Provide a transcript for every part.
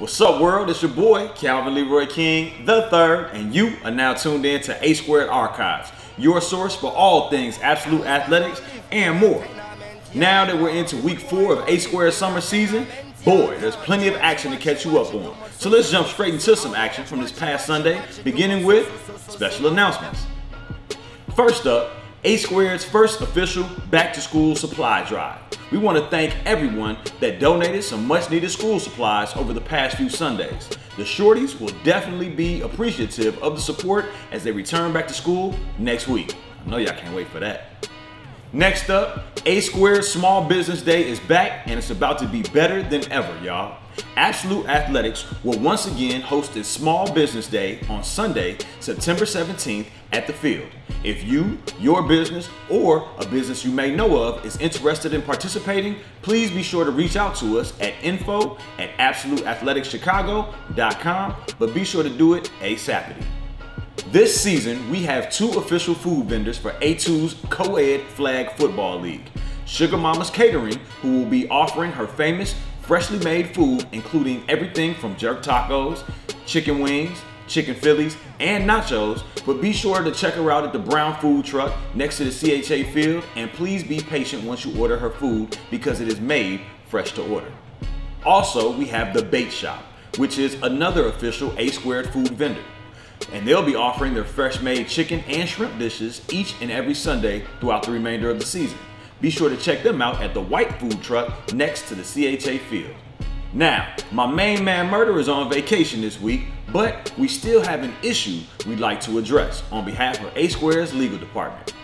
What's up, world? It's your boy, Calvin Leroy King III, and you are now tuned in to A Squared Archives, your source for all things absolute athletics and more. Now that we're into week 4 of A Squared summer season, boy, there's plenty of action to catch you up on. So let's jump straight into some action from this past Sunday, beginning with special announcements. First up, A Squared's first official back-to-school supply drive. We want to thank everyone that donated some much-needed school supplies over the past few Sundays. The shorties will definitely be appreciative of the support as they return back to school next week. I know y'all can't wait for that. Next up, A Squared Small Business Day is back, and it's about to be better than ever, y'all. Absolute Athletics will once again host its Small Business Day on Sunday, September 17th at the field. If you, your business, or a business you may know of is interested in participating, please be sure to reach out to us at info@absoluteathleticschicago.com, but be sure to do it ASAPity. This season, we have 2 official food vendors for A2's Co-Ed Flag Football League. Sugar Mama's Catering, who will be offering her famous freshly made food, including everything from jerk tacos, chicken wings, chicken Phillies, and nachos, but be sure to check her out at the Brown Food Truck next to the CHA field, and please be patient once you order her food because it is made fresh to order. Also, we have The Bait Shop, which is another official A Squared food vendor, and they'll be offering their fresh made chicken and shrimp dishes each and every Sunday throughout the remainder of the season. Be sure to check them out at the White Food Truck next to the CHA field. Now, my main man Murder is on vacation this week, but we still have an issue we'd like to address on behalf of A Squared's legal department.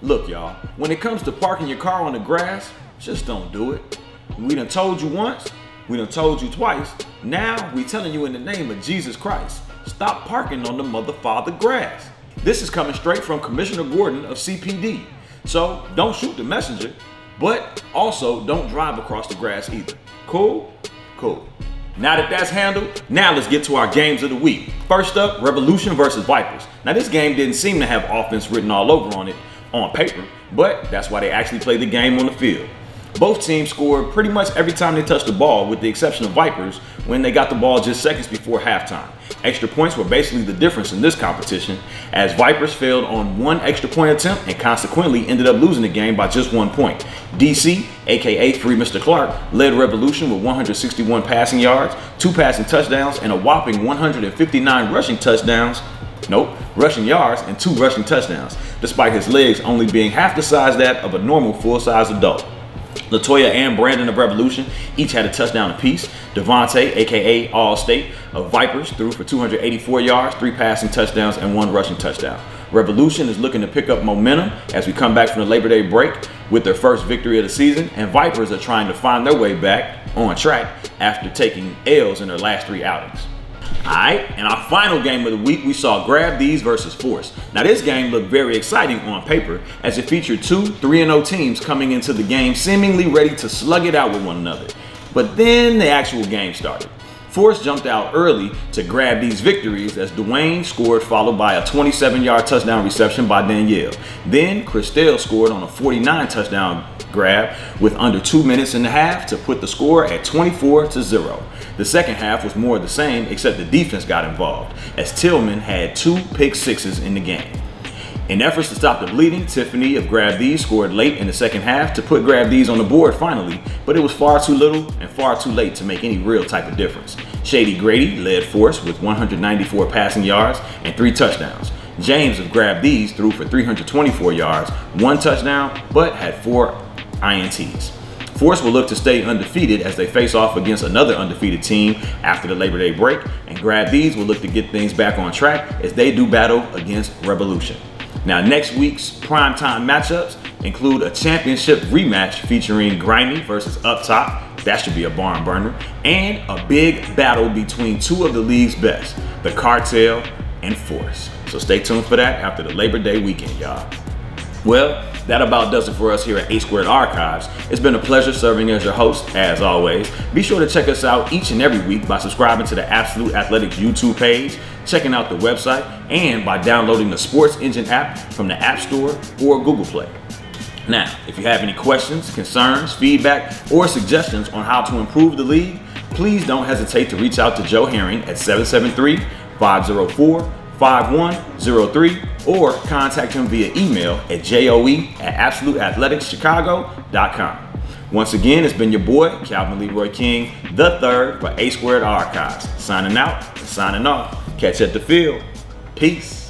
Look, y'all, when it comes to parking your car on the grass, just don't do it. We done told you once, we done told you twice, now we telling you in the name of Jesus Christ, stop parking on the mother father grass. This is coming straight from Commissioner Gordon of CPD. So don't shoot the messenger, but also don't drive across the grass either. Cool? Cool. Now that that's handled, now let's get to our games of the week. First up, Revolution versus Vipers. Now this game didn't seem to have offense written all over on it on paper, but that's why they actually played the game on the field. Both teams scored pretty much every time they touched the ball, with the exception of Vipers when they got the ball just seconds before halftime. Extra points were basically the difference in this competition, as Vipers failed on 1 extra point attempt and consequently ended up losing the game by just 1 point. DC, aka Free Mr. Clark, led Revolution with 161 passing yards, 2 passing touchdowns, and a whopping 159 rushing yards and 2 rushing touchdowns, despite his legs only being half the size that of a normal full-size adult. Latoya and Brandon of Revolution each had a touchdown apiece. Devontae, aka All-State of Vipers, threw for 284 yards, 3 passing touchdowns, and 1 rushing touchdown. Revolution is looking to pick up momentum as we come back from the Labor Day break with their first victory of the season, and Vipers are trying to find their way back on track after taking L's in their last 3 outings. Alright, and our final game of the week, we saw Grab These versus Force. Now this game looked very exciting on paper as it featured 2 3-0 teams coming into the game seemingly ready to slug it out with one another. But then the actual game started. Force jumped out early to grab these victories as Dwayne scored, followed by a 27-yard touchdown reception by Danielle. Then Christelle scored on a 49 touchdown grab with under 2 minutes and a half to put the score at 24-0. The second half was more of the same, except the defense got involved as Tillman had 2 pick sixes in the game. In efforts to stop the bleeding, Tiffany of Grab These scored late in the second half to put Grab These on the board finally, but it was far too little and far too late to make any real type of difference. Shady Grady led Force with 194 passing yards and 3 touchdowns. James of Grab These threw for 324 yards, 1 touchdown, but had 4 INTs. Force will look to stay undefeated as they face off against another undefeated team after the Labor Day break, and Grab These will look to get things back on track as they do battle against Revolution. Now next week's primetime matchups include a championship rematch featuring Grimy versus Up Top, that should be a barn burner, and a big battle between 2 of the league's best, the Cartel and Force. So stay tuned for that after the Labor Day weekend, y'all. Well, that about does it for us here at A Squared Archives. It's been a pleasure serving as your host, as always. Be sure to check us out each and every week by subscribing to the Absolute Athletics YouTube page, checking out the website, and by downloading the Sports Engine app from the App Store or Google Play. Now, if you have any questions, concerns, feedback, or suggestions on how to improve the league, please don't hesitate to reach out to Joe Herring at 773-504-5103 or contact him via email at joe@absoluteathleticschicago.com. Once again, it's been your boy, Calvin Leroy King III for A Squared Archives. Signing out and signing off. Catch you at the field. Peace.